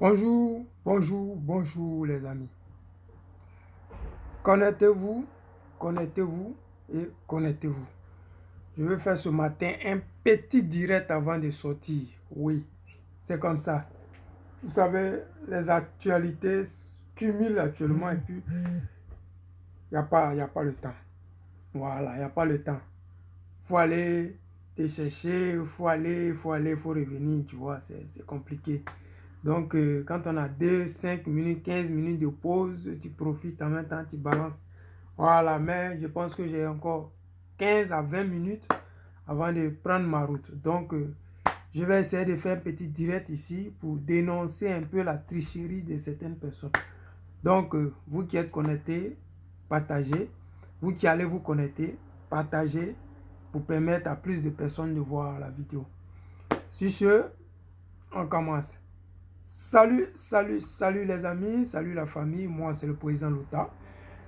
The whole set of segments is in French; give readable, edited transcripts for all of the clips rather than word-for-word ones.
Bonjour, bonjour, bonjour les amis. Connectez-vous, connectez-vous et connectez-vous. Je vais faire ce matin un petit direct avant de sortir. Oui, c'est comme ça. Vous savez, les actualités cumulent actuellement et puis il n'y a pas le temps. Voilà, il n'y a pas le temps. Il faut aller te chercher, il faut revenir, tu vois, c'est compliqué. Donc, quand on a 2, 5 minutes, 15 minutes de pause, tu profites en même temps, tu balances. Voilà, mais je pense que j'ai encore 15 à 20 minutes avant de prendre ma route. Donc, je vais essayer de faire un petit direct ici pour dénoncer un peu la tricherie de certaines personnes. Donc, vous qui êtes connectés, partagez. Vous qui allez vous connecter, partagez pour permettre à plus de personnes de voir la vidéo. Sur ce, on commence. Salut, salut, salut les amis, salut la famille, moi c'est le président Lota.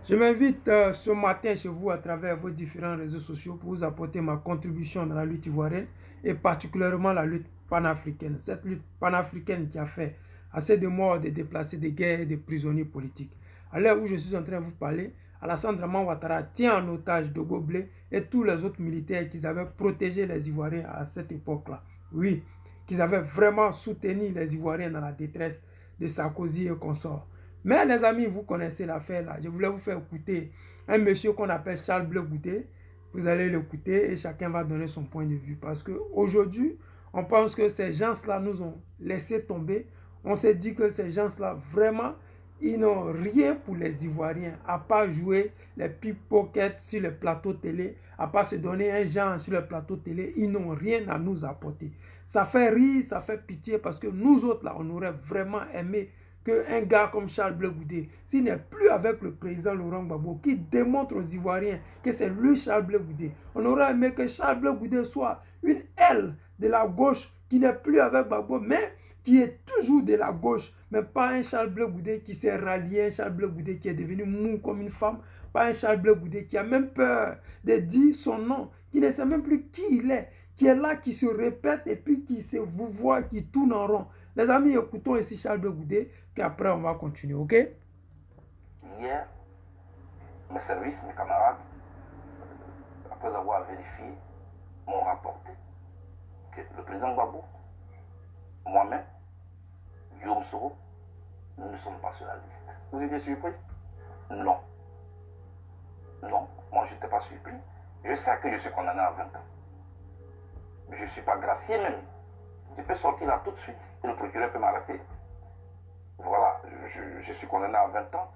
Je m'invite ce matin chez vous à travers vos différents réseaux sociaux pour vous apporter ma contribution dans la lutte ivoirienne et particulièrement la lutte panafricaine. Cette lutte panafricaine qui a fait assez de morts, de déplacés, de guerres et de prisonniers politiques. À l'heure où je suis en train de vous parler, Alassane Draman Ouattara tient en otage Dogo Blé et tous les autres militaires qui avaient protégé les Ivoiriens à cette époque-là. Oui, qu'ils avaient vraiment soutenu les Ivoiriens dans la détresse de Sarkozy et consorts. Mais les amis, vous connaissez l'affaire là. Je voulais vous faire écouter un monsieur qu'on appelle Charles Blé Goudé. Vous allez l'écouter et chacun va donner son point de vue. Parce qu'aujourd'hui, on pense que ces gens-là nous ont laissé tomber. On s'est dit que ces gens-là, vraiment, ils n'ont rien pour les Ivoiriens, à part jouer les pickpockets sur les plateaux télé, à part se donner un genre sur les plateaux télé. Ils n'ont rien à nous apporter. Ça fait rire, ça fait pitié parce que nous autres, là, on aurait vraiment aimé qu'un gars comme Charles Blé Goudé, s'il n'est plus avec le président Laurent Gbagbo, qui démontre aux Ivoiriens que c'est lui Charles Blé Goudé, on aurait aimé que Charles Blé Goudé soit une aile de la gauche qui n'est plus avec Gbagbo, mais qui est toujours de la gauche, mais pas un Charles Blé Goudé qui s'est rallié, un Charles Blé Goudé qui est devenu mou comme une femme, pas un Charles Blé Goudé qui a même peur de dire son nom, qui ne sait même plus qui il est, qui est là, qui se répète et puis qui se vous voit, qui tourne en rond. Les amis, écoutons ici Charles Blé Goudé, puis après on va continuer, ok? Hier, mes services, mes camarades, après avoir vérifié, m'ont rapporté que le président Gbagbo, moi-même, Guillaume Soro, nous ne sommes pas sur la liste. Vous étiez surpris? Non. Non, moi je n'étais pas surpris. Je sais que je suis condamné à 20 ans. Mais je ne suis pas gracié même. Je peux sortir là tout de suite et le procureur peut m'arrêter. Voilà, je suis condamné à 20 ans.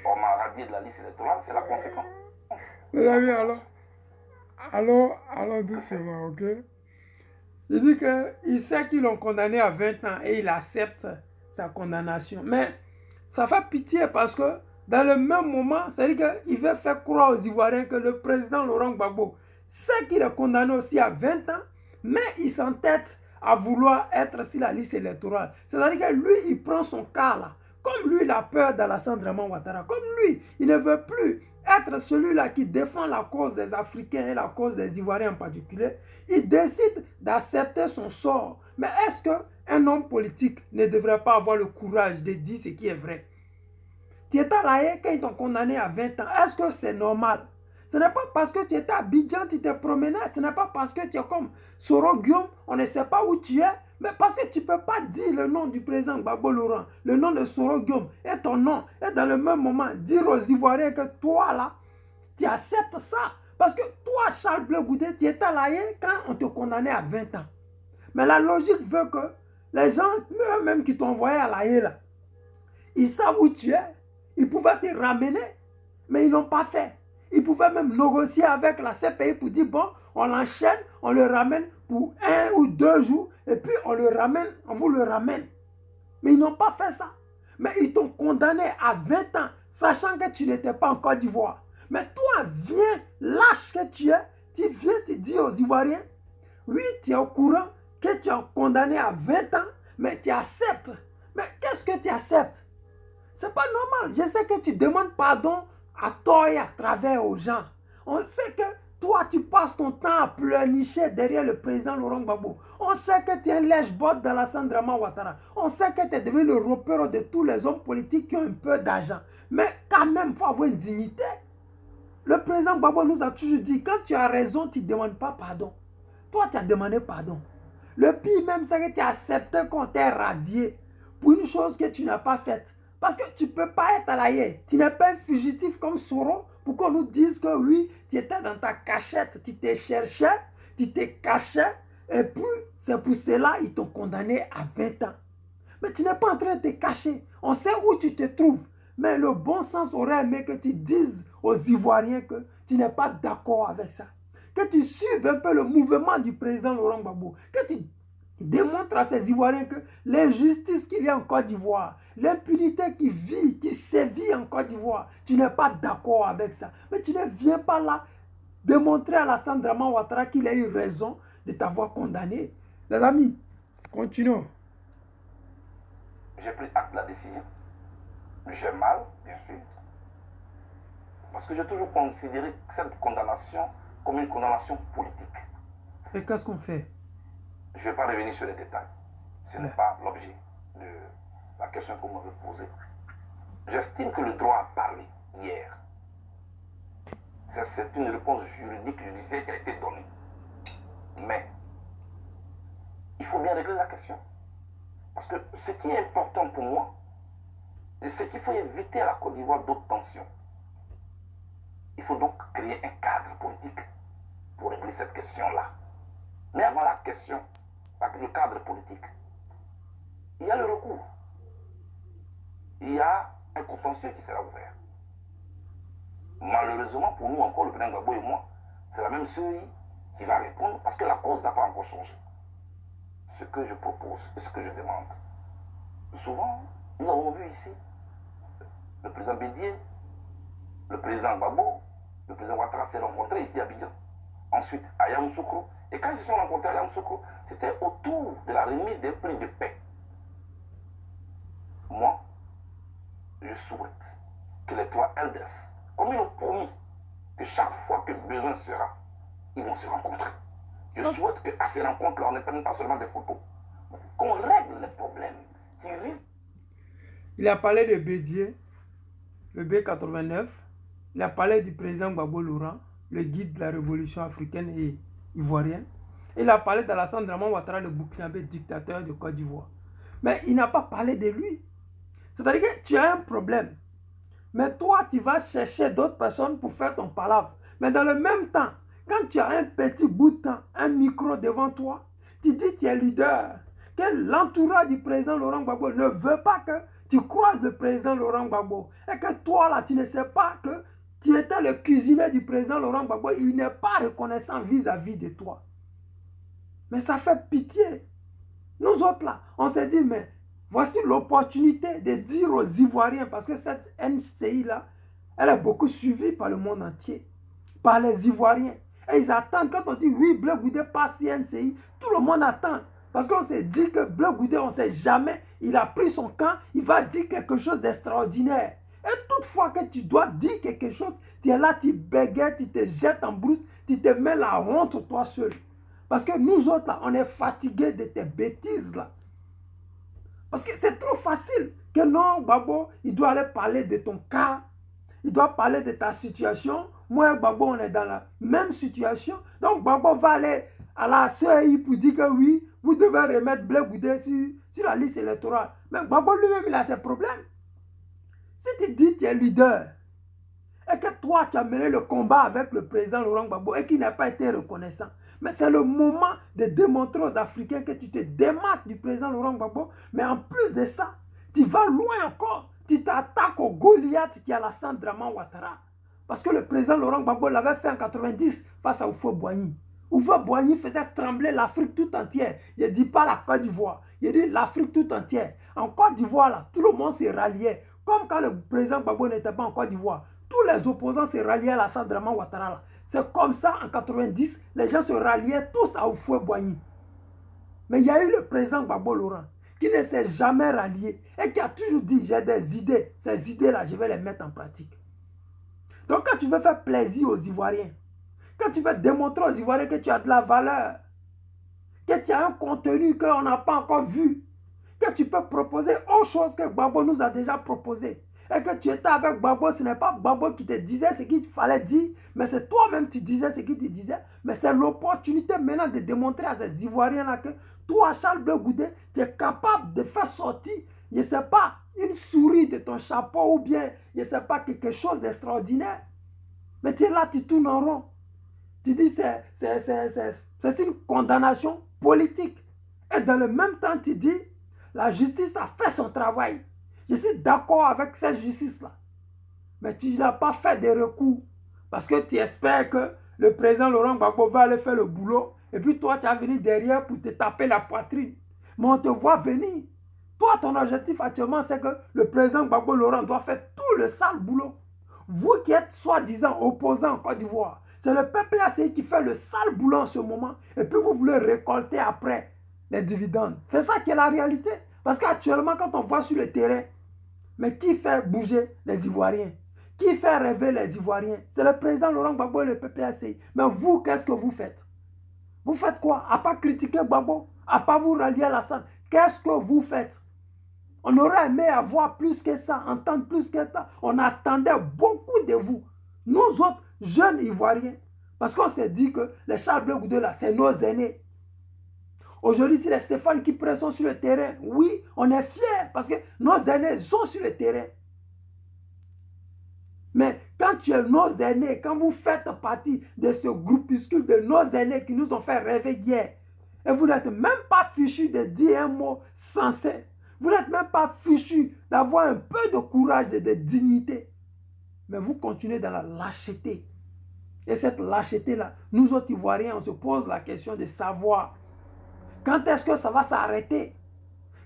On m'a radié de la liste électorale, c'est la conséquence. Les amis, alors doucement, ok? Il dit qu'il sait qu'ils l'ont condamné à 20 ans et il accepte sa condamnation. Mais ça fait pitié parce que dans le même moment, c'est-à-dire qu'il veut faire croire aux Ivoiriens que le président Laurent Gbagbo sait qu'il est condamné aussi à 20 ans, mais il s'entête à vouloir être sur la liste électorale. C'est-à-dire que lui, il prend son cas là. Comme lui, il a peur d'Alassane Draman Ouattara. Comme lui, il ne veut plus être celui-là qui défend la cause des Africains et la cause des Ivoiriens en particulier. Il décide d'accepter son sort. Mais est-ce qu'un homme politique ne devrait pas avoir le courage de dire ce qui est vrai? Tu étais à La Haye quand ils t'ont condamné à 20 ans. Est-ce que c'est normal? Ce n'est pas parce que tu étais à Abidjan, tu t'es promené. Ce n'est pas parce que tu es comme Soro Guillaume, on ne sait pas où tu es. Mais parce que tu ne peux pas dire le nom du président Gbagbo Laurent, le nom de Soro Guillaume et ton nom. Et dans le même moment, dire aux Ivoiriens que toi là, tu acceptes ça. Parce que toi, Charles Blé Goudé, tu étais à La Haye quand on te condamnait à 20 ans. Mais la logique veut que les gens, eux-mêmes qui t'ont envoyé à La Haye là, ils savent où tu es. Ils pouvaient te ramener, mais ils n'ont pas fait. Ils pouvaient même négocier avec la CPI pour dire, bon, on l'enchaîne, on le ramène pour 1 ou 2 jours, et puis on le ramène, on vous le ramène. Mais ils n'ont pas fait ça. Mais ils t'ont condamné à 20 ans, sachant que tu n'étais pas en Côte d'Ivoire. Mais toi, viens, lâche que tu es, tu viens te dire aux Ivoiriens, oui, tu es au courant que tu es condamné à 20 ans, mais tu acceptes. Mais qu'est-ce que tu acceptes? C'est pas normal. Je sais que tu demandes pardon à tort et à travers aux gens. On sait que Toi, tu passes ton temps à pleurnicher derrière le président Laurent Gbagbo. On sait que tu es un lèche-botte dans la Sandrama Ouattara. On sait que tu es devenu le repère de tous les hommes politiques qui ont un peu d'argent. Mais quand même, il faut avoir une dignité. Le président Gbagbo nous a toujours dit, quand tu as raison, tu ne demandes pas pardon. Toi, tu as demandé pardon. Le pire même, c'est que tu as accepté qu'on t'ait radié pour une chose que tu n'as pas faite. Parce que tu ne peux pas être à l'aïe. Tu n'es pas un fugitif comme Soro pour qu'on nous dise que oui, tu étais dans ta cachette, tu t'es cherché, tu t'es caché, et puis c'est pour cela qu'ils t'ont condamné à 20 ans. Mais tu n'es pas en train de te cacher. On sait où tu te trouves. Mais le bon sens aurait aimé que tu dises aux Ivoiriens que tu n'es pas d'accord avec ça. Que tu suives un peu le mouvement du président Laurent Gbagbo. Que tu démontres à ces Ivoiriens que l'injustice qu'il y a en Côte d'Ivoire, l'impunité qui vit, qui sévit en Côte d'Ivoire, tu n'es pas d'accord avec ça. Mais tu ne viens pas là démontrer à la Sandrama Ouattara qu'il a eu raison de t'avoir condamné. Les amis, continuons. J'ai pris acte de la décision. J'ai mal, bien sûr. Parce que j'ai toujours considéré cette condamnation comme une condamnation politique. Et qu'est-ce qu'on fait? Je ne vais pas revenir sur les détails. Ce n'est pas l'objet de la question que vous m'avez posée. J'estime que le droit à parler hier, c'est une réponse juridique, judiciaire qui a été donnée. Mais il faut bien régler la question. Parce que ce qui est important pour moi, c'est qu'il faut éviter à la Côte d'Ivoire d'autres tensions. Il faut donc créer un cadre politique pour régler cette question-là. Mais avant la question, avec le cadre politique, il y a le recours. Il y a un contentieux qui sera ouvert. Malheureusement pour nous encore, le président Gbagbo et moi, c'est la même chose qui va répondre parce que la cause n'a pas encore changé. Ce que je propose et ce que je demande. Souvent, nous avons vu ici le président Bédier, le président Gbagbo, le président Ouattara s'est rencontré ici à Abidjan. Ensuite, à Yamoussoukro. Et quand ils se sont rencontrés à Yamoussoukro, c'était autour de la remise des prix de paix. Moi, je souhaite que les trois elders, comme ils ont promis que chaque fois que besoin sera, ils vont se rencontrer. Je souhaite qu'à ces rencontres-là, on ne prenne pas seulement des photos, qu'on règle les problèmes qui risquent. Il a parlé de Bédier, le B89. Il a parlé du président Gbagbo Laurent, le guide de la révolution africaine et ivoirienne. Il a parlé d'Alassane Draman Ouattara, le Burkinabé dictateur de Côte d'Ivoire. Mais il n'a pas parlé de lui. C'est-à-dire que tu as un problème. Mais toi, tu vas chercher d'autres personnes pour faire ton palabre. Mais dans le même temps, quand tu as un petit bout de temps, un micro devant toi, tu dis que tu es leader, que l'entourage du président Laurent Gbagbo ne veut pas que tu croises le président Laurent Gbagbo. Et que toi, là, tu ne sais pas que tu étais le cuisinier du président Laurent Gbagbo. Il n'est pas reconnaissant vis-à-vis de toi. Mais ça fait pitié. Nous autres, là, on s'est dit, mais voici l'opportunité de dire aux Ivoiriens, parce que cette NCI-là, elle est beaucoup suivie par le monde entier, par les Ivoiriens. Et ils attendent, quand on dit oui, Bleu Goudé passe NCI, tout le monde attend. Parce qu'on s'est dit que Bleu Goudé, on ne sait jamais, il a pris son camp, il va dire quelque chose d'extraordinaire. Et toutefois que tu dois dire quelque chose, tu es là, tu bégayes, tu te jettes en brousse, tu te mets la honte toi seul. Parce que nous autres, là, on est fatigués de tes bêtises, là. Parce que c'est trop facile que non, Gbagbo, il doit aller parler de ton cas. Il doit parler de ta situation. Moi et Gbagbo, on est dans la même situation. Donc, Gbagbo va aller à la CEI pour dire que oui, vous devez remettre Bleu Goudé sur la liste électorale. Mais Gbagbo lui-même, il a ses problèmes. Si tu dis que tu es leader, et que toi, tu as mené le combat avec le président Laurent Gbagbo et qu'il n'a pas été reconnaissant, mais c'est le moment de démontrer aux Africains que tu te démarques du président Laurent Gbagbo. Mais en plus de ça, tu vas loin encore. Tu t'attaques au Goliath qui est Alassane Draman Ouattara. Parce que le président Laurent Gbagbo l'avait fait en 90 face à Houphouët-Boigny. Houphouët-Boigny faisait trembler l'Afrique tout entière. Je ne dis pas la Côte d'Ivoire. Je dis l'Afrique tout entière. En Côte d'Ivoire, là, tout le monde se ralliait. Comme quand le président Gbagbo n'était pas en Côte d'Ivoire. Tous les opposants se ralliaient à Alassane Draman Ouattara. Là. C'est comme ça, en 90, les gens se ralliaient tous à Houphouët-Boigny. Mais il y a eu le président Gbagbo Laurent qui ne s'est jamais rallié et qui a toujours dit, j'ai des idées. Ces idées-là, je vais les mettre en pratique. Donc quand tu veux faire plaisir aux Ivoiriens, Quand tu veux démontrer aux Ivoiriens que tu as de la valeur, que tu as un contenu qu'on n'a pas encore vu, que tu peux proposer autre chose que Gbagbo nous a déjà proposé. Et que tu étais avec Gbagbo, ce n'est pas Gbagbo qui te disait ce qu'il fallait dire, mais c'est toi-même qui disais ce qu'il te disait. Mais c'est l'opportunité maintenant de démontrer à ces Ivoiriens-là que toi, Charles Blé Goudé, tu es capable de faire sortir, je ne sais pas, une souris de ton chapeau ou bien, je ne sais pas, quelque chose d'extraordinaire. Mais tu es là, tu tournes en rond. Tu dis c'est une condamnation politique. Et dans le même temps, tu dis la justice a fait son travail. Je suis d'accord avec cette justice-là. Mais tu n'as pas fait de recours. Parce que tu espères que le président Laurent Gbagbo va aller faire le boulot. Et puis toi, tu as venu derrière pour te taper la poitrine. Mais on te voit venir. Toi, ton objectif actuellement, c'est que le président Gbagbo Laurent doit faire tout le sale boulot. Vous qui êtes soi-disant opposants en Côte d'Ivoire, c'est le PPACI qui fait le sale boulot en ce moment. Et puis vous voulez récolter après les dividendes. C'est ça qui est la réalité. Parce qu'actuellement, quand on voit sur le terrain, mais qui fait bouger les Ivoiriens? Qui fait rêver les Ivoiriens? C'est le président Laurent Gbagbo et le PPACI. Mais vous, qu'est-ce que vous faites? Vous faites quoi? À pas critiquer Gbagbo, à pas vous rallier à la salle. Qu'est-ce que vous faites? On aurait aimé avoir plus que ça, entendre plus que ça. On attendait beaucoup de vous. Nous autres, jeunes Ivoiriens. Parce qu'on s'est dit que les Charles Blé Goudé là, c'est nos aînés. Aujourd'hui, c'est les Stéphane qui pressent sur le terrain. Oui, on est fiers parce que nos aînés sont sur le terrain. Mais quand tu es nos aînés, quand vous faites partie de ce groupuscule de nos aînés qui nous ont fait rêver hier, et vous n'êtes même pas fichu de dire un mot sensé, vous n'êtes même pas fichu d'avoir un peu de courage, de dignité, mais vous continuez dans la lâcheté. Et cette lâcheté-là, nous autres Ivoiriens, on se pose la question de savoir quand est-ce que ça va s'arrêter?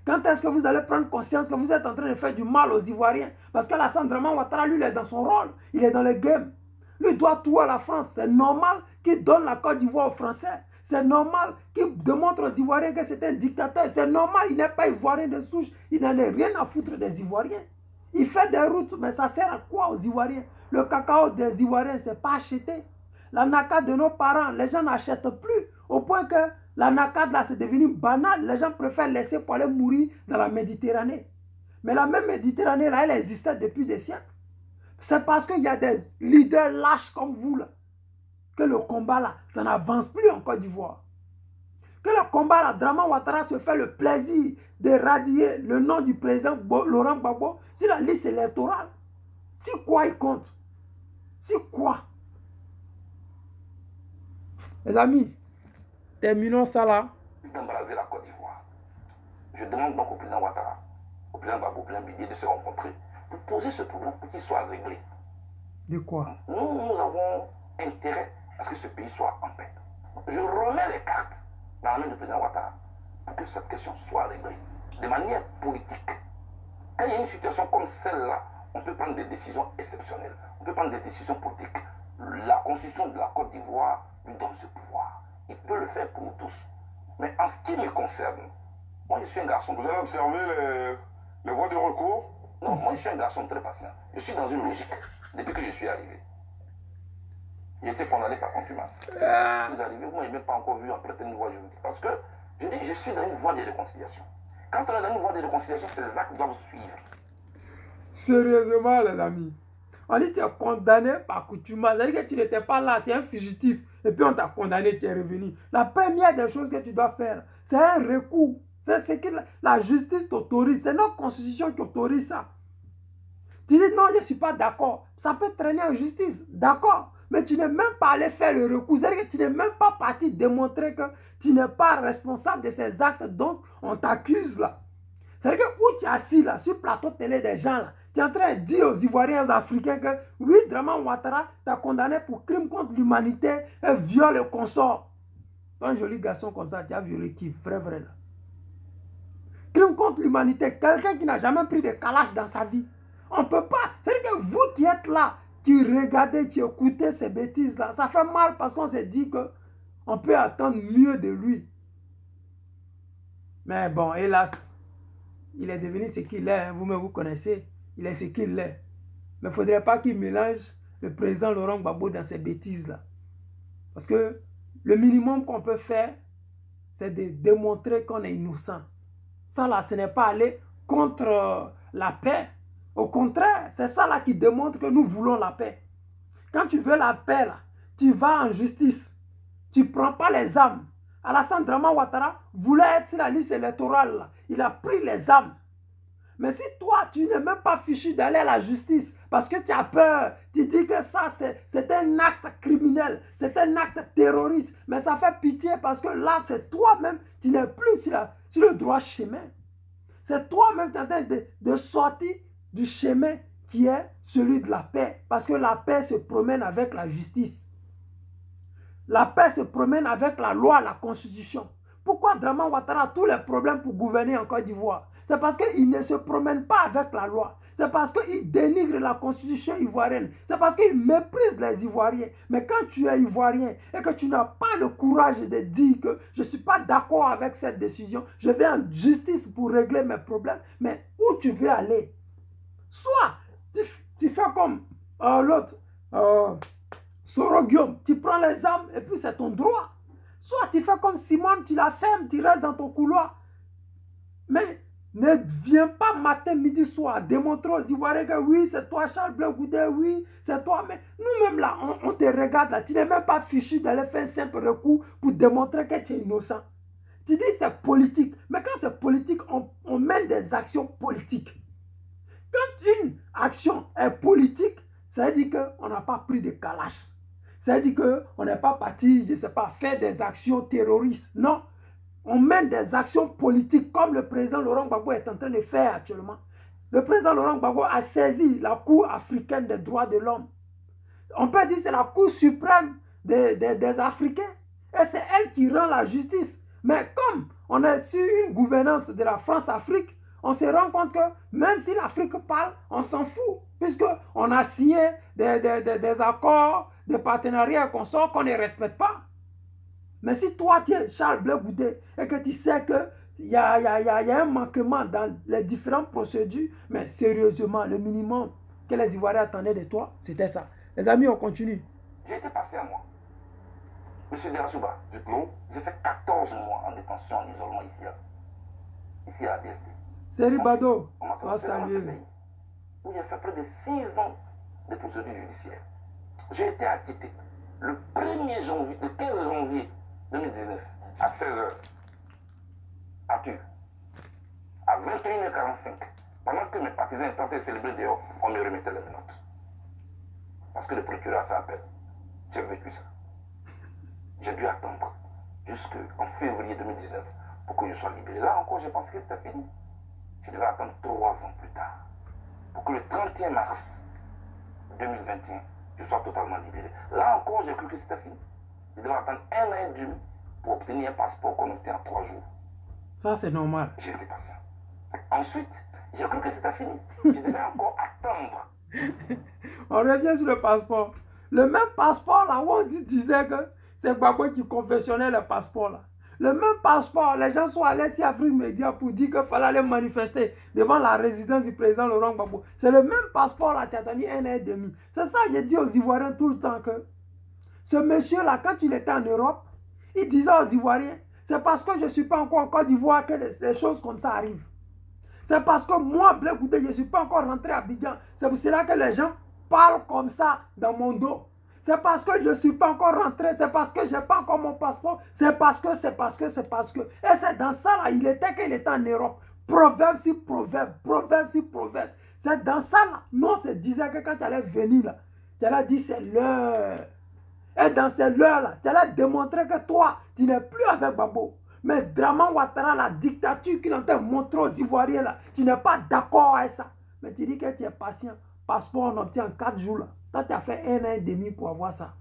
Quand est-ce que vous allez prendre conscience que vous êtes en train de faire du mal aux Ivoiriens? Parce qu'Alassane Draman Ouattara, lui, il est dans son rôle. Il est dans le game. Lui, il doit tout à la France. C'est normal qu'il donne la Côte d'Ivoire aux Français. C'est normal qu'il démontre aux Ivoiriens que c'est un dictateur. C'est normal, il n'est pas Ivoirien de souche. Il n'en a rien à foutre des Ivoiriens. Il fait des routes, mais ça sert à quoi aux Ivoiriens? Le cacao des Ivoiriens, ce n'est pas acheté. La naka de nos parents, les gens n'achètent plus. Au point que la NACAD là, c'est devenu banal. Les gens préfèrent laisser pour aller mourir dans la Méditerranée. Mais la même Méditerranée là, elle existait depuis des siècles. C'est parce qu'il y a des leaders lâches comme vous là, que le combat là, ça n'avance plus en Côte d'Ivoire. Que le combat là, Draman Ouattara se fait le plaisir de radier le nom du président Laurent Gbagbo sur la liste électorale. Si quoi il compte? Si quoi? Les amis, terminons ça là. D'embraser la Côte d'Ivoire. Je demande donc au président Ouattara, au président Gbagbo, au président Bidier de se rencontrer pour poser ce problème pour qu'il soit réglé. De quoi? Nous avons intérêt à ce que ce pays soit en paix. Je remets les cartes dans la main du président Ouattara pour que cette question soit réglée de manière politique. Quand il y a une situation comme celle-là, on peut prendre des décisions exceptionnelles. On peut prendre des décisions politiques. La constitution de la Côte d'Ivoire lui donne ce pouvoir. Il peut le faire pour nous tous. Mais en ce qui me concerne, moi je suis un garçon... Vous avez observé les voies de recours? Non, moi je suis un garçon très patient. Je suis dans une logique depuis que je suis arrivé. J'ai été condamné par contumace. Je suis arrivé, moi je n'ai même pas encore vu emprunter une voie juridique. Parce que je dis, je suis dans une voie de réconciliation. Quand on est dans une voie de réconciliation, c'est les actes doivent suivre. Sérieusement, les amis. On dit que tu es condamné par contumace. C'est-à-dire que tu n'étais pas là, tu es un fugitif. Et puis on t'a condamné, tu es revenu. La première des choses que tu dois faire, c'est un recours. C'est ce que la justice t'autorise. C'est notre constitution qui autorise ça. Tu dis non, je ne suis pas d'accord. Ça peut traîner en justice. D'accord. Mais tu n'es même pas allé faire le recours. C'est-à-dire que tu n'es même pas parti démontrer que tu n'es pas responsable de ces actes dont on t'accuse là. C'est-à-dire que où tu es assis là, sur le plateau de télé des gens là, tu es en train de dire aux Ivoiriens et aux Africains que oui, Draman Ouattara t'a condamné pour crime contre l'humanité et viol et consort. Un joli garçon comme ça, tu as violé qui? Vrai là. Crime contre l'humanité, quelqu'un qui n'a jamais pris de kalash dans sa vie. On ne peut pas. C'est-à-dire que vous qui êtes là, qui regardez, qui écoutez ces bêtises là, ça fait mal parce qu'on s'est dit qu'on peut attendre mieux de lui. Mais bon, hélas, il est devenu ce qu'il est, hein. Vous-même vous connaissez, il est ce qu'il est. Mais il ne faudrait pas qu'il mélange le président Laurent Gbagbo dans ces bêtises-là. Parce que le minimum qu'on peut faire, c'est de démontrer qu'on est innocent. Ça là, ce n'est pas aller contre la paix. Au contraire, c'est ça là qui démontre que nous voulons la paix. Quand tu veux la paix là, tu vas en justice. Tu ne prends pas les armes. Alassane Draman Ouattara voulait être sur la liste électorale là. Il a pris les armes. Mais si toi, tu n'es même pas fichu d'aller à la justice parce que tu as peur, tu dis que ça, c'est un acte criminel, c'est un acte terroriste, mais ça fait pitié parce que là, c'est toi-même, tu n'es plus sur le droit chemin. C'est toi-même qui es en train de sortir du chemin qui est celui de la paix. Parce que la paix se promène avec la justice. La paix se promène avec la loi, la constitution. Pourquoi Draman Ouattara a tous les problèmes pour gouverner en Côte d'Ivoire? C'est parce qu'il ne se promène pas avec la loi. C'est parce qu'il dénigre la constitution ivoirienne. C'est parce qu'il méprise les Ivoiriens. Mais quand tu es Ivoirien et que tu n'as pas le courage de dire que je ne suis pas d'accord avec cette décision, je vais en justice pour régler mes problèmes, mais où tu veux aller? Soit tu fais comme l'autre, Soro Guillaume, tu prends les armes et puis c'est ton droit. Soit tu fais comme Simone, tu la fermes, tu restes dans ton couloir. Mais ne viens pas matin, midi, soir démontrer aux Ivoiriens que oui, c'est toi Charles Blé Goudé, oui, c'est toi. Mais nous-mêmes là, on te regarde là, tu n'es même pas fichu d'aller faire un simple recours pour démontrer que tu es innocent. Tu dis c'est politique, mais quand c'est politique, on mène des actions politiques. Quand une action est politique, ça veut dire qu'on n'a pas pris de calache. Ça veut dire qu'on n'est pas parti, je ne sais pas, faire des actions terroristes. Non. On mène des actions politiques comme le président Laurent Gbagbo est en train de faire actuellement. Le président Laurent Gbagbo a saisi la Cour africaine des droits de l'homme. On peut dire que c'est la Cour suprême des Africains. Et c'est elle qui rend la justice. Mais comme on est sur une gouvernance de la France-Afrique, on se rend compte que même si l'Afrique parle, on s'en fout. Puisqu'on a signé des accords de partenariat qu'on ne respecte pas. Mais si toi, tu es Charles Blé Goudé et que tu sais qu'il y a un manquement dans les différentes procédures, mais sérieusement, le minimum que les Ivoiriens attendaient de toi, c'était ça. Les amis, on continue. J'ai été patient, moi. Monsieur Derasouba, dites-nous, j'ai fait 14 mois en détention, en isolement ici à la DST. Seri Bado, sois salué. Où j'ai fait près de 6 ans de procédures judiciaires. J'ai été acquitté le 1er janvier, le 15 janvier 2019, à 16h, à Tulle, à 21h45, pendant que mes partisans étaient en train de célébrer dehors, on me remettait les menottes. Parce que le procureur a fait appel. J'ai vécu ça. J'ai dû attendre jusqu'en février 2019 pour que je sois libéré. Là encore, j'ai pensé que c'était fini. Je devais attendre 3 ans plus tard pour que le 31 mars 2021, je sois totalement libéré. Là encore, j'ai cru que c'était fini. Je devais attendre 1 an et demi pour obtenir un passeport qu'on obtient en 3 jours. Ça, c'est normal. J'ai été patient. Ensuite, j'ai cru que c'était fini. Je devais encore attendre. On revient sur le passeport. Le même passeport là où on disait que c'est Gbagbo qui confessionnait le passeport là. Le même passeport, les gens sont allés sur Afrique Média pour dire qu'il fallait aller manifester devant la résidence du président Laurent Gbagbo. C'est le même passeport là qui a attendu 1 an et demi. C'est ça que j'ai dit aux Ivoiriens tout le temps que ce monsieur là, quand il était en Europe, il disait aux Ivoiriens, c'est parce que je ne suis pas encore en Côte d'Ivoire que des choses comme ça arrivent. C'est parce que moi, Blé Goudé, je ne suis pas encore rentré à Abidjan. C'est pour cela que les gens parlent comme ça dans mon dos. C'est parce que je ne suis pas encore rentré. C'est parce que je n'ai pas encore mon passeport. C'est parce que. Et c'est dans ça là, il était qu'il était en Europe. Proverbe sur proverbe, proverbe sur proverbe. C'est dans ça là. Non, c'est disait que quand tu allais venir là, tu allais dire c'est l'heure. Et dans cette heure là, tu allais démontrer que toi, tu n'es plus avec Gbagbo. Mais Draman Ouattara, la dictature qu'il est en train de montrer aux Ivoiriens là, tu n'es pas d'accord avec ça. Mais tu dis que tu es patient. Passeport, on obtient en 4 jours là. Toi, tu as fait 1 an et demi pour avoir ça.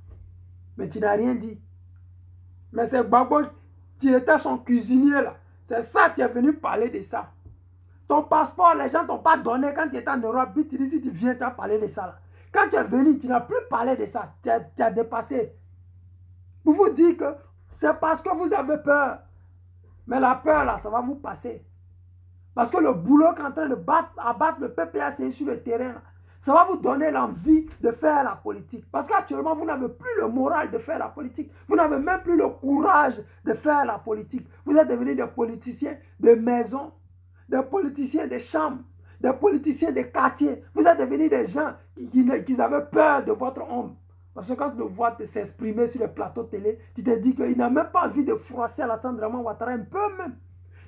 Mais tu n'as rien dit. Mais c'est Gbagbo, tu étais son cuisinier là. C'est ça, tu es venu parler de ça. Ton passeport, les gens ne t'ont pas donné quand tu étais en Europe. Puis tu dis, si tu viens, tu as parlé de ça là. Quand tu es venu, tu n'as plus parlé de ça. Tu as dépassé. Pour vous dire que c'est parce que vous avez peur. Mais la peur, là, ça va vous passer. Parce que le boulot qui est en train de abattre le PPACI sur le terrain, là, Ça va vous donner l'envie de faire la politique. Parce qu'actuellement, vous n'avez plus le moral de faire la politique. Vous n'avez même plus le courage de faire la politique. Vous êtes devenus des politiciens de maison, des politiciens de chambre, des politiciens de quartier. Vous êtes devenus des gens qui avaient peur de votre ombre. Parce que quand tu le vois s'exprimer sur le plateau télé, tu te dis qu'il n'a même pas envie de froisser Alassane Draman Ouattara un peu même.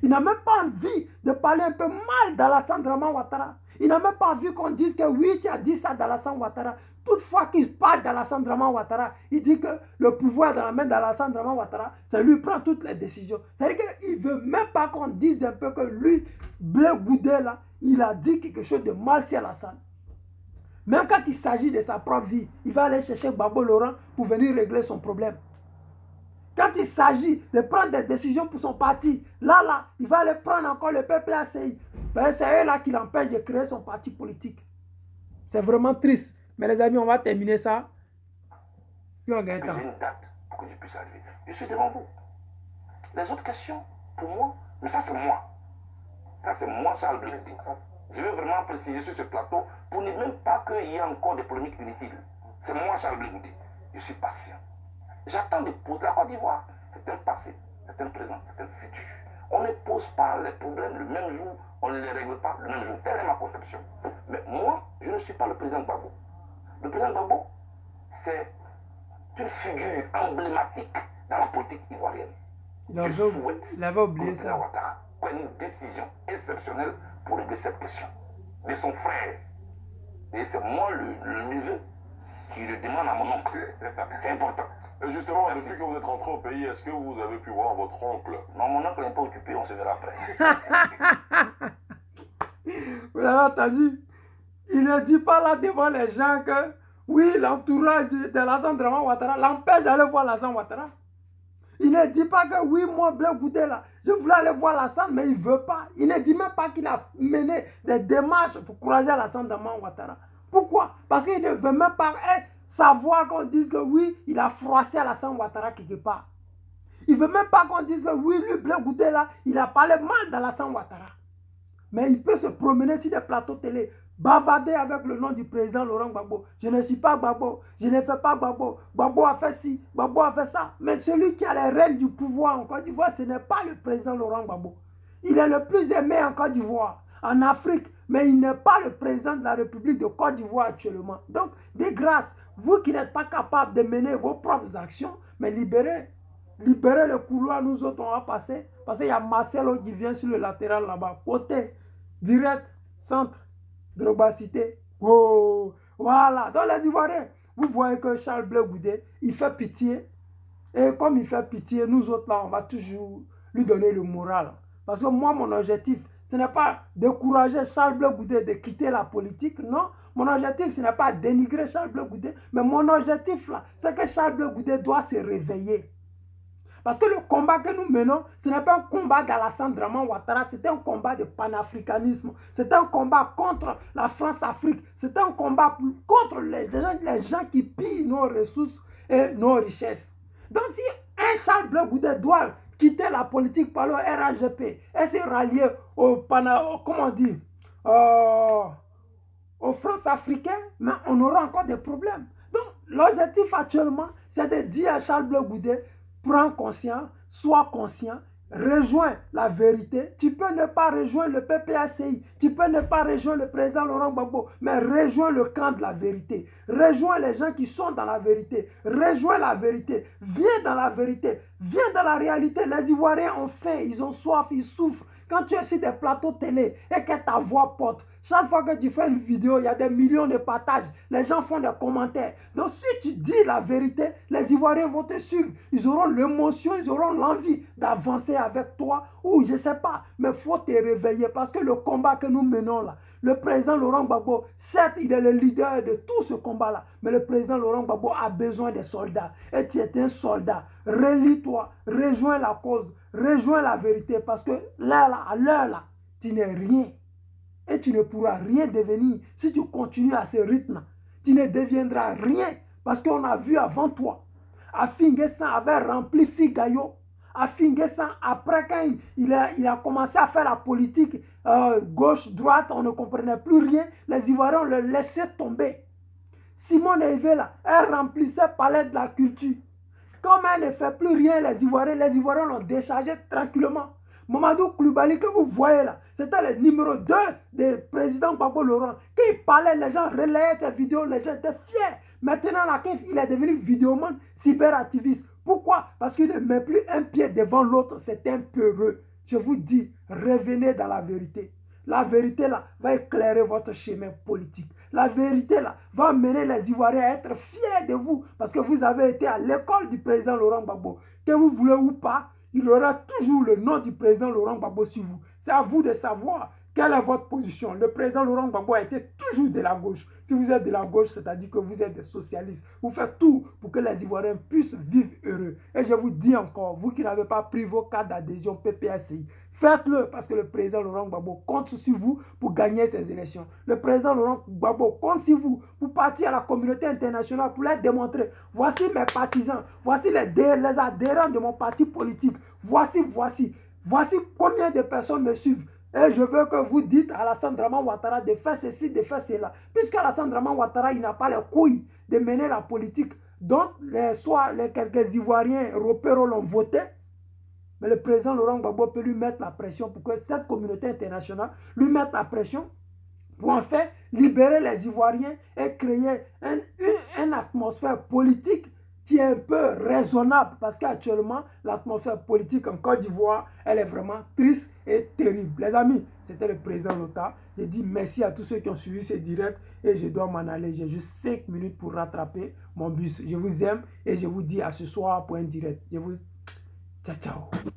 Il n'a même pas envie de parler un peu mal d'Alassane Draman Ouattara. Il n'a même pas envie qu'on dise que oui, tu as dit ça d'Alassane Ouattara. Toutefois qu'il parle d'Alassane Draman Ouattara, il dit que le pouvoir est dans la main d'Alassane Draman Ouattara, c'est lui qui prend toutes les décisions. C'est-à-dire qu'il ne veut même pas qu'on dise un peu que lui, Blé Goudé, là, il a dit quelque chose de mal sur Alassane. Même quand il s'agit de sa propre vie, il va aller chercher Babo Laurent pour venir régler son problème. Quand il s'agit de prendre des décisions pour son parti, là, il va aller prendre encore le PPACI. Ben, c'est eux là qui l'empêchent de créer son parti politique. C'est vraiment triste. Mais les amis, on va terminer ça. Puis on gagne temps. J'ai une date pour que je puisse arriver. Je suis devant vous. Les autres questions, pour moi, mais ça c'est moi. Ça c'est moi, Charles Blé. Je veux vraiment préciser sur ce plateau pour ne même pas qu'il y ait encore des polémiques inutiles. C'est moi, Charles Blé. Je suis patient. J'attends de poser la Côte d'Ivoire. C'est un passé, c'est un présent, c'est un futur. On ne pose pas les problèmes le même jour, on ne les règle pas le même jour. Telle est ma conception. Mais moi, je ne suis pas le président Gbagbo. Le président Gbagbo, c'est une figure emblématique dans la politique ivoirienne. Il avait oublié ça. Ouattara prenne une décision exceptionnelle pour régler cette question de son frère. Et c'est moi le neveu qui le demande à mon oncle. C'est important. Et justement, depuis que vous êtes rentré au pays, est-ce que vous avez pu voir votre oncle? Non, mon oncle n'est pas occupé, on se verra après. Vous avez entendu? Il ne dit pas là devant les gens que oui, l'entourage de Alassane Draman Ouattara l'empêche d'aller voir Alassane Ouattara. Il ne dit pas que oui, moi, Blé Goudé là, je voulais aller voir Alassane, mais il ne veut pas. Il ne dit même pas qu'il a mené des démarches pour courager Alassane Draman Ouattara. Pourquoi? Parce qu'il ne veut même pas savoir qu'on dise que oui, il a froissé Alassane Ouattara quelque part. Il ne veut même pas qu'on dise que oui, lui, Blé Goudé là, il a parlé mal d'Alassane Ouattara. Mais il peut se promener sur des plateaux télé, bavarder avec le nom du président Laurent Gbagbo. Je ne suis pas Gbagbo, je ne fais pas Gbagbo. Gbagbo a fait ci, Gbagbo a fait ça. Mais celui qui a les rênes du pouvoir en Côte d'Ivoire, ce n'est pas le président Laurent Gbagbo. Il est le plus aimé en Côte d'Ivoire, en Afrique, mais il n'est pas le président de la République de Côte d'Ivoire actuellement. Donc, de grâce, vous qui n'êtes pas capable de mener vos propres actions, mais libérez le couloir, nous autres, on va passer. Parce qu'il y a Marcelo qui vient sur le latéral là-bas, côté, direct, centre, Drogba Cité. Oh, voilà. Dans les Ivoiriens, vous voyez que Charles Blé Goudé, il fait pitié. Et comme il fait pitié, nous autres là, on va toujours lui donner le moral. Parce que moi, mon objectif, ce n'est pas de décourager Charles Blé Goudé de quitter la politique, non. Mon objectif, ce n'est pas de dénigrer Charles Blé Goudé, mais mon objectif là, c'est que Charles Blé Goudé doit se réveiller. Parce que le combat que nous menons, ce n'est pas un combat d'Alassane Draman Ouattara, c'est un combat de panafricanisme. C'est un combat contre la France-Afrique. C'est un combat contre les gens qui pillent nos ressources et nos richesses. Donc si un Charles Blé Goudé doit quitter la politique par le RAGP et se rallier au aux France-Africains, mais on aura encore des problèmes. Donc l'objectif actuellement, c'est de dire à Charles Blé Goudé, prends conscience, sois conscient, rejoins la vérité. Tu peux ne pas rejoindre le PPACI, tu peux ne pas rejoindre le président Laurent Gbagbo, mais rejoins le camp de la vérité. Rejoins les gens qui sont dans la vérité. Rejoins la vérité. Viens dans la vérité. Viens dans la réalité. Les Ivoiriens ont faim, ils ont soif, ils souffrent. Quand tu es sur des plateaux télé et que ta voix porte, chaque fois que tu fais une vidéo, il y a des millions de partages. Les gens font des commentaires. Donc si tu dis la vérité, les Ivoiriens vont te suivre. Ils auront l'émotion, ils auront l'envie d'avancer avec toi. Ou je ne sais pas, mais il faut te réveiller. Parce que le combat que nous menons là, le président Laurent Gbagbo, certes, il est le leader de tout ce combat-là. Mais le président Laurent Gbagbo a besoin des soldats. Et tu es un soldat. Relie-toi, rejoins la cause, rejoins la vérité. Parce que là, à l'heure là, tu n'es rien. Et tu ne pourras rien devenir si tu continues à ce rythme. Tu ne deviendras rien parce qu'on a vu avant toi. Afi N'Guessan avait rempli Figayo à Finguessan, après quand il a commencé à faire la politique gauche-droite, on ne comprenait plus rien. Les Ivoiriens le laissaient tomber. Simone Veil, là, elle remplissait le palais de la culture. Comme elle ne fait plus rien, les Ivoiriens l'ont déchargé tranquillement. Mamadou Koulibaly que vous voyez là, c'était le numéro 2 du président Gbagbo Laurent. Quand il parlait, les gens relayaient ses vidéos, les gens étaient fiers. Maintenant, là, il est devenu vidéoman cyberactiviste. Pourquoi? Parce qu'il ne met plus un pied devant l'autre, c'est un peureux. Je vous dis, revenez dans la vérité. La vérité là va éclairer votre chemin politique. La vérité là va amener les Ivoiriens à être fiers de vous parce que vous avez été à l'école du président Laurent Gbagbo. Que vous voulez ou pas, il y aura toujours le nom du président Laurent Gbagbo sur vous. C'est à vous de savoir quelle est votre position. Le président Laurent Gbagbo a été toujours de la gauche. Si vous êtes de la gauche, c'est-à-dire que vous êtes des socialistes. Vous faites tout pour que les Ivoiriens puissent vivre heureux. Et je vous dis encore, vous qui n'avez pas pris vos cartes d'adhésion PPACI, faites-le parce que le président Laurent Gbagbo compte sur vous pour gagner ces élections. Le président Laurent Gbagbo compte sur vous pour partir à la communauté internationale pour leur démontrer, voici mes partisans, voici les adhérents de mon parti politique, voici combien de personnes me suivent. Et je veux que vous dites à Alassane Draman Ouattara de faire ceci, de faire cela. Puisqu'Alassane Draman Ouattara, il n'a pas les couilles de mener la politique. Donc, les quelques Ivoiriens européens l'ont voté. Mais le président Laurent Gbagbo peut lui mettre la pression pour que cette communauté internationale lui mette la pression pour en fait libérer les Ivoiriens et créer une atmosphère politique qui est un peu raisonnable parce qu'actuellement, l'atmosphère politique en Côte d'Ivoire, elle est vraiment triste et terrible. Les amis, c'était le président Lota. Je dis merci à tous ceux qui ont suivi ce direct et je dois m'en aller. J'ai juste 5 minutes pour rattraper mon bus. Je vous aime et je vous dis à ce soir pour un direct. Je vous... Ciao, ciao.